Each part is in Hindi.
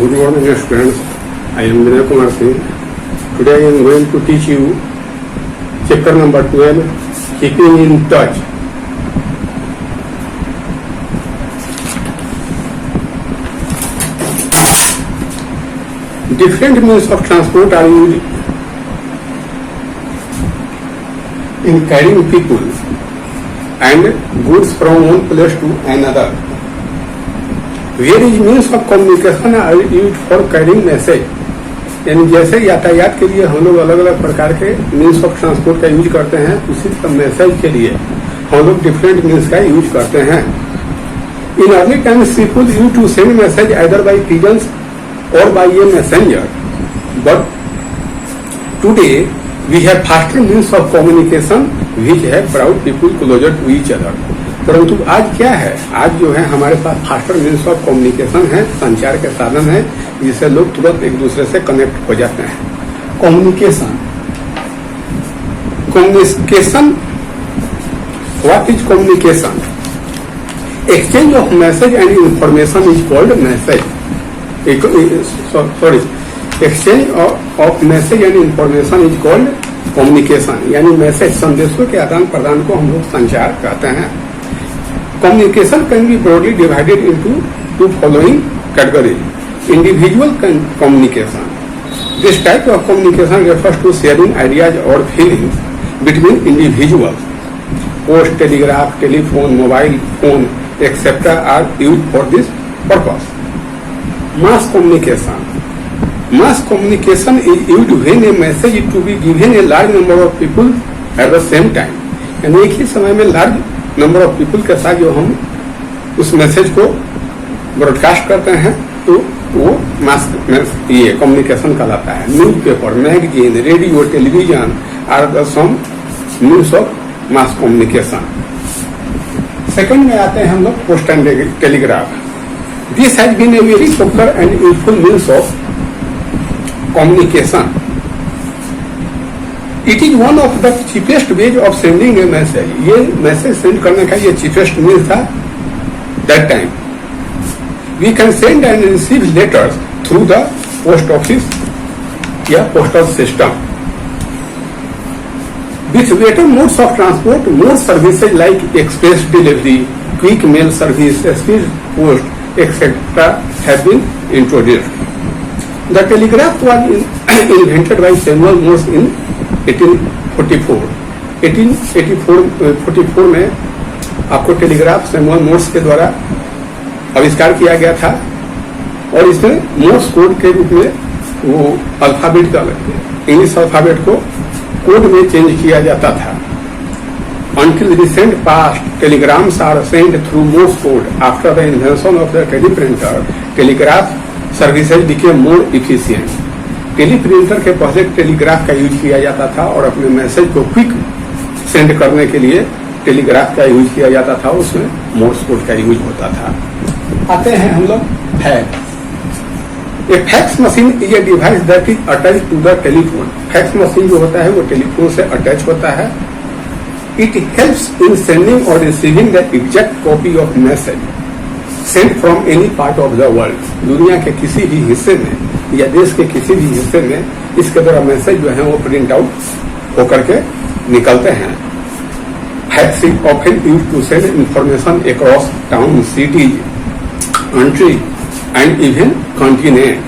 Good morning, students. I am Vinay Kumar Singh. Today I am going to teach you chapter number 12, Keeping in Touch. Different means of transport are used in carrying people and goods from one place to another. Various means of communication are used for carrying message. यानी जैसे यातायात के लिए हम लोग अलग अलग प्रकार के मीन्स ऑफ ट्रांसपोर्ट का यूज करते हैं, उसी तरह मैसेज के लिए हम लोग डिफरेंट मीन्स का यूज करते हैं. In early times people use to send message either by pigeons or by a messenger, but today we have faster means of communication which have brought people closer to each other. परंतु आज क्या है, आज जो है हमारे पास फास्टर मीन्स ऑफ कम्युनिकेशन है, संचार के साधन है, जिससे लोग तुरंत एक दूसरे से कनेक्ट हो जाते हैं. Communication, what is communication? Exchange of message and information is called message. Exchange of message and information is called communication. यानी मैसेज, संदेशों के आदान प्रदान को हम लोग संचार कहते हैं. Communication can be broadly divided into two following categories. Individual communication. This type of communication refers to sharing ideas और feelings between individuals. Post, telegraph, telephone, mobile phone etcetera are use for this purpose. Mass communication. Mass communication is used when a message is to be given a large number of people at the same time. यानी एक ही समय में लार्ज नंबर ऑफ पीपल के साथ जो हम उस मैसेज को ब्रॉडकास्ट करते हैं, तो वो मास ये कम्युनिकेशन कहलाता है. Newspaper, magazine, radio, television are the some means of mass communication. Second में आते हैं हम लोग post and telegraph. This has been a very popular and useful means of communication. It is one of the cheapest ways of sending a message. ये मैसेज सेंड करने का ये cheapest means था that time. We can send and receive letters through the post office या postal system. With better modes of transport, more services like express delivery, quick mail service, speed post, etc. have been introduced. The telegraph was invented by Samuel Morse in 1844. 1844 में आपको टेलीग्राफ सैमुअल मोर्स के द्वारा आविष्कार किया गया था, और इसमें मोर्स कोड के रूप में वो अल्फाबेट का इंग्लिश अल्फाबेट को कोड में चेंज किया जाता था. Until recent past, telegrams are sent through Morse code. After the invention of the teleprinter, telegraph services became more efficient. Teleprinter के पहले टेलीग्राफ का यूज किया जाता था, और अपने मैसेज को क्विक सेंड करने के लिए टेलीग्राफ का यूज किया जाता था, उसमें मोर्स कोड का यूज होता था. आते हैं हम लोग fax. A fax machine is a device that is attach to the telephone. Fax machine जो होता है वो टेलीफोन से अटैच होता है. It helps in sending or receiving the exact copy of message sent from any part of the world. दुनिया के किसी भी हिस्से में या देश के किसी भी हिस्से में इसके द्वारा मैसेज जो है वो प्रिंट आउट होकर के निकलते हैं. Fax is often used to send information across towns, cities, countries and even continents.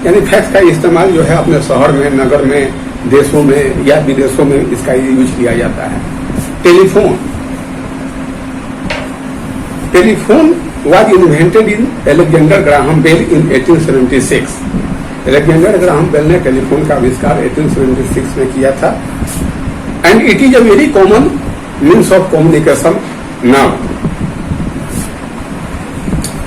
यानी फैक्स का इस्तेमाल जो है अपने शहर में, नगर में, देशों में या विदेशों में इसका यूज किया जाता है. Telephone. Telephone was invented in Alexander Graham Bell in 1876. Alexander Graham Bell ने टेलीफोन का आविष्कार 1876 में किया था. And it is a very common means of communication now.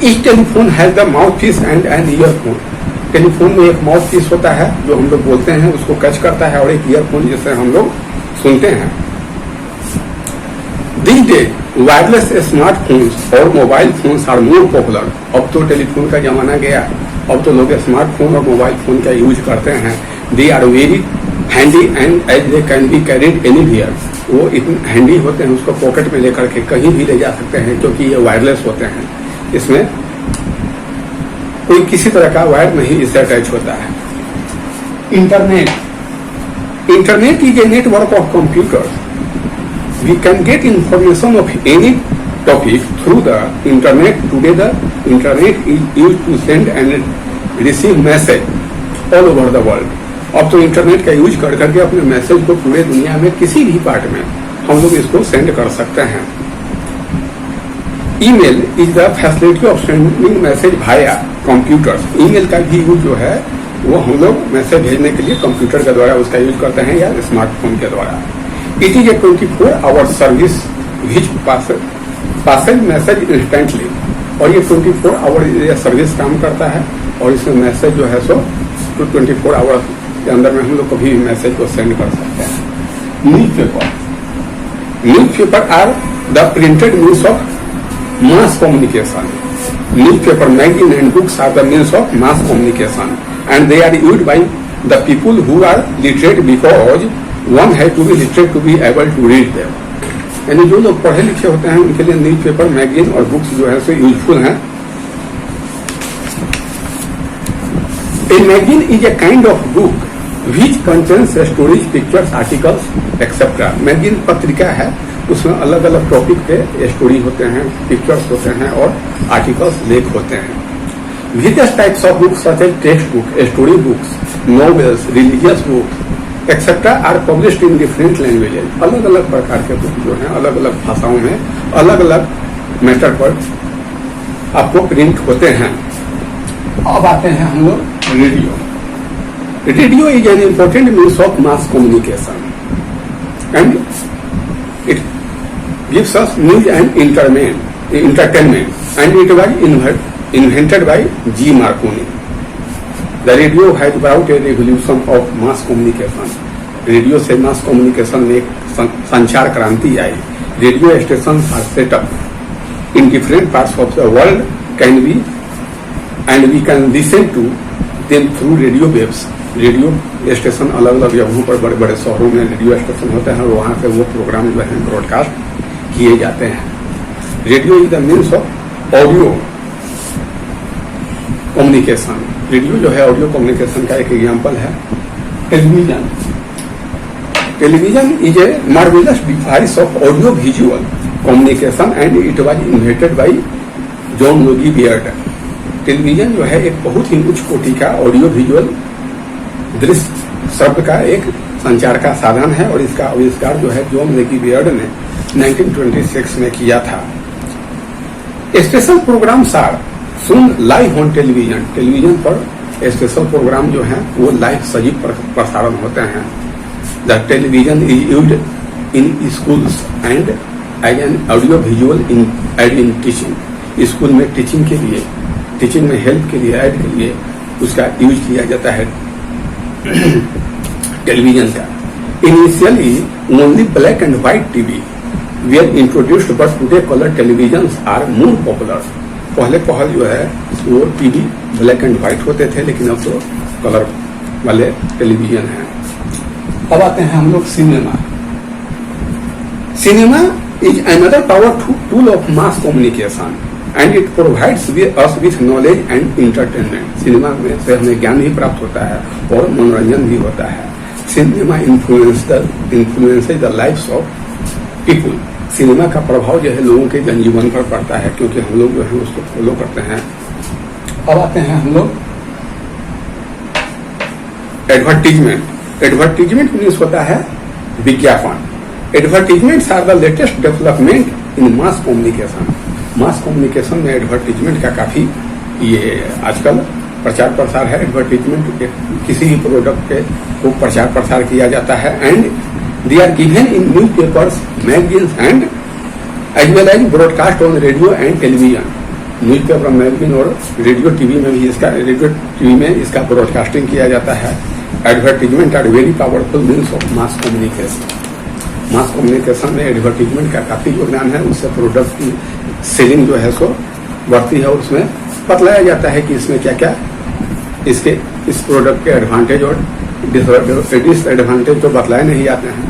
Each telephone has the mouthpiece and an earphone. Telephone में एक माउथ पीस होता है जो हम लोग बोलते हैं उसको कैच करता है, और एक ईयरफोन जिसे हम लोग सुनते हैं. These days, वायरलेस स्मार्टफोन्स और mobile phones are more popular. अब तो टेलीफोन का जमाना गया, अब तो लोग स्मार्टफोन और मोबाइल फोन का यूज करते हैं. They are very handy and as they can be carried anywhere. वो इतने हैंडी होते हैं, उसको पॉकेट में लेकर के कहीं भी ले जा सकते हैं, क्योंकि ये वायरलेस होते हैं. इसमें कोई किसी तरह का वायर नहीं इससे अटैच होता है। Internet is a network of computers. We can get information of any topic through the internet. Today the internet is used to send and receive message all over the world. अब तो इंटरनेट का यूज कर करके अपने मैसेज को पूरे दुनिया में किसी भी पार्ट में हम लोग इसको सेंड कर सकते हैं। Email is the facility of sending message via computers. Email का भी यूज जो है वो हम लोग मैसेज भेजने के लिए कंप्यूटर के द्वारा उसका यूज करते हैं या स्मार्टफोन के द्वारा। It is a 24 hour service which passes message instantly. और ये 24 आवर ये सर्विस काम करता है और इसमें मैसेज जो है सो 24 आवर के अंदर में हम लोग कभी भी मैसेज को सेंड कर सकते हैं। Newspaper are the printed means of mass communication. Newspaper, magazine and books are the means of mass communication and they are used by the people who are literate because one has to be literate to be able to read them. यानी जो लोग पढ़े लिखे होते हैं उनके लिए न्यूज़पेपर, मैगजीन और बुक्स जो है सो यूजफुल हैं। A magazine is a kind of book which contains stories, pictures, articles, etc. Magazine पत्रिका है, उसमें अलग अलग टॉपिक पे स्टोरी होते हैं, पिक्चर्स होते हैं और आर्टिकल्स लेख होते हैं। Various types of books such as text book, story books, novels, religious books, etc. are published in different languages. अलग अलग प्रकार के बुक जो हैं अलग अलग भाषाओं में अलग अलग मैटर पर आपको प्रिंट होते हैं। अब आते हैं हम लोग radio. Radio is an important means of mass communication and it gives us news and entertainment and it was invented by G. Marconi. The radio has brought a revolution of mass communication. Radio से मास कम्युनिकेशन में एक संचार क्रांति आई। Radio station are set up in different parts of the world can be and we can listen to them through radio waves. Radio station अलग अलग जगहों पर बड़े बड़े शहरों में रेडियो स्टेशन होते हैं और वहां से वो प्रोग्राम जो है ब्रॉडकास्ट किए जाते हैं। Radio is the means of audio communication. Radio जो है ऑडियो कम्युनिकेशन का एक एग्जाम्पल है। Television is a marvellous device of audio visual communication and it was invented by John Logie Baird. Television जो है एक बहुत ही उच्च कोटि का ऑडियो विजुअल दृश्य शब्द का एक संचार का साधन है और इसका आविष्कार जो है जॉन लोगी बियर्ड ने 1926 में किया था। स्पेशल प्रोग्राम सार सुन लाइव ऑन टेलीविजन। टेलीविजन पर स्पेशल प्रोग्राम जो है वो लाइव सजीव प्रसारण होते हैं। The television is used in schools and as an audio visual in teaching. School में टीचिंग के लिए, टीचिंग में हेल्प के लिए, ऐड के लिए उसका यूज किया जाता है टेलीविजन का। Initially only black and white TV were introduced but today color televisions are more popular. पहले जो है वो टीवी ब्लैक एंड व्हाइट होते थे लेकिन अब तो कलर वाले टेलीविजन हैं। अब आते हैं हम लोग cinema. Cinema is another powerful tool of mass communication and it provides us with knowledge and entertainment. Cinema में से हमें ज्ञान भी प्राप्त होता है और मनोरंजन भी होता है। Cinema influences the lives of people. Cinema का प्रभाव जो है लोगों के जनजीवन पर पड़ता है क्योंकि हम लोग जो है उसको फॉलो करते हैं। अब आते हैं हम लोग एडवर्टीजमेंट। एडवर्टीजमेंट मीन्स होता है विज्ञापन। Advertisements are the latest development in mass communication. Mass communication में एडवर्टीजमेंट का काफी ये आजकल प्रचार प्रसार है। एडवर्टीजमेंट किसी भी प्रोडक्ट के को प्रचार प्रसार किया जाता है and they are given in newspapers, magazines and as well as broadcast on radio and television. Newspaper, magazine और रेडियो टीवी में भी इसका ब्रॉडकास्टिंग किया जाता है। Advertisement are very powerful means of mass communication. Mass communication में एडवर्टीजमेंट का काफी योगदान है। उससे प्रोडक्ट की सेलिंग जो है सो बढ़ती है और उसमें बतलाया जाता है कि इसमें क्या क्या इस प्रोडक्ट के एडवांटेज और डिसएडवांटेज तो बतलाए नहीं जाते हैं।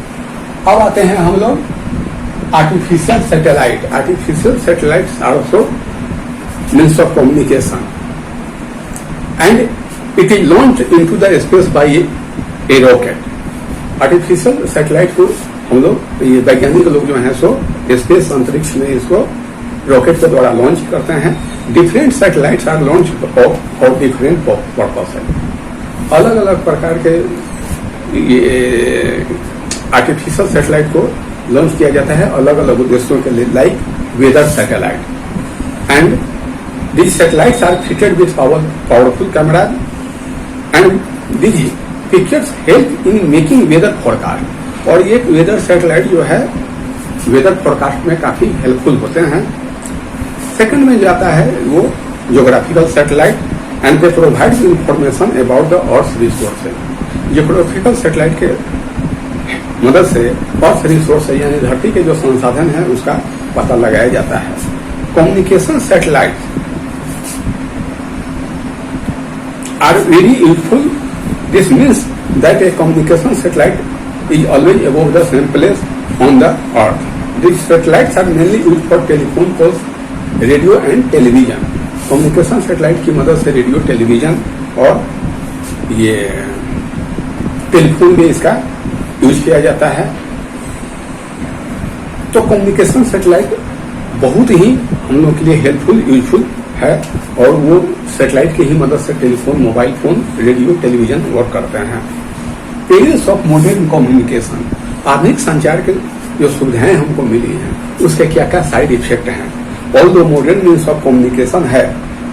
अब आते हैं हम लोग artificial satellite. Artificial satellites are also means of communication. And it is launched into the space by a rocket. Artificial satellite को हम लोग ये वैज्ञानिक लोग जो हैं सो स्पेस अंतरिक्ष में इसको रॉकेट के द्वारा लॉन्च करते हैं। Different satellites are launch for different purpose है। अलग अलग प्रकार के ये आर्टिफिशियल सैटेलाइट को लॉन्च किया जाता है अलग अलग उद्देश्यों के लिए, like weather satellite and these satellites are fitted with powerful cameras and these pictures help in making weather forecast। और ये वेदर सैटेलाइट जो है वेदर फोरकास्ट में काफी हेल्पफुल होते हैं। सेकंड में जाता है वो geographical satellite and they provide information about the earth resources. Geographical satellite के मदद से अर्थ रिसोर्स यानी धरती के जो संसाधन है उसका पता लगाया जाता है। Communication satellite are very useful. This means that a communication satellite is always above the same place on the earth. These satellites are mainly used for telephone calls, radio and television. Communication satellite की मदद से रेडियो, टेलीविजन और ये टेलीफोन में इसका यूज किया जाता है। तो कम्युनिकेशन सैटेलाइट बहुत ही हम लोग के लिए हेल्पफुल, यूजफुल है और वो सैटेलाइट की ही मदद से telephone, mobile phone, radio, television work करते हैं। पेरिस ऑफ मॉडर्न कम्युनिकेशन, आधुनिक संचार के जो सुविधाएं हमको मिली हैं उसके क्या क्या साइड इफेक्ट हैं। Although modern means of communication है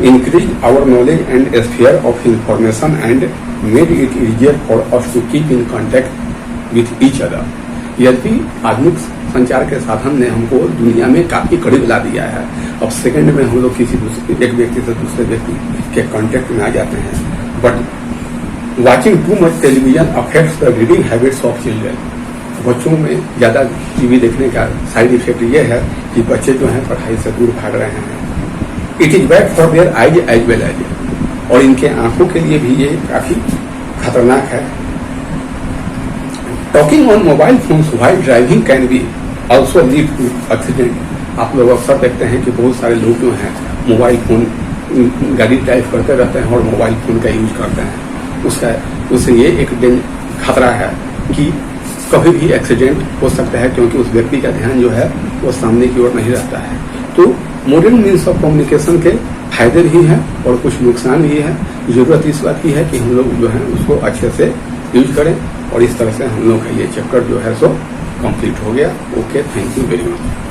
increase our knowledge and sphere of information and made it easier for us to keep in contact with each other. यद्यपि आधुनिक संचार के साधन ने हमको दुनिया में काफी करीब ला दिया है। अब सेकंड में हम लोग किसी एक व्यक्ति से दूसरे व्यक्ति के कांटेक्ट में आ जाते हैं। But watching too much television affects the reading habits of children. बच्चों में ज्यादा टीवी देखने का साइड इफेक्ट ये है कि बच्चे जो हैं पढ़ाई से दूर भाग रहे हैं। It is bad for their eyes as well as, और इनके आंखों के लिए भी ये काफी खतरनाक है। Talking on mobile phones while driving can be also lead to accident. आप लोग अक्सर देखते हैं कि बहुत सारे लोग जो हैं मोबाइल फोन गाड़ी ड्राइव करते रहते हैं और मोबाइल फोन का यूज करते हैं। उससे ये एक खतरा है कि कभी भी एक्सीडेंट हो सकता है, क्योंकि उस व्यक्ति का ध्यान जो है वो सामने की ओर नहीं रहता है। तो मॉडर्न मीन्स ऑफ कम्युनिकेशन के फायदे भी हैं और कुछ नुकसान भी है। जरूरत इस बात की है कि हम लोग जो है उसको अच्छे से यूज करें, और इस तरह से हम लोग का ये चैप्टर जो है सो कंप्लीट हो गया। Okay, thank you very much.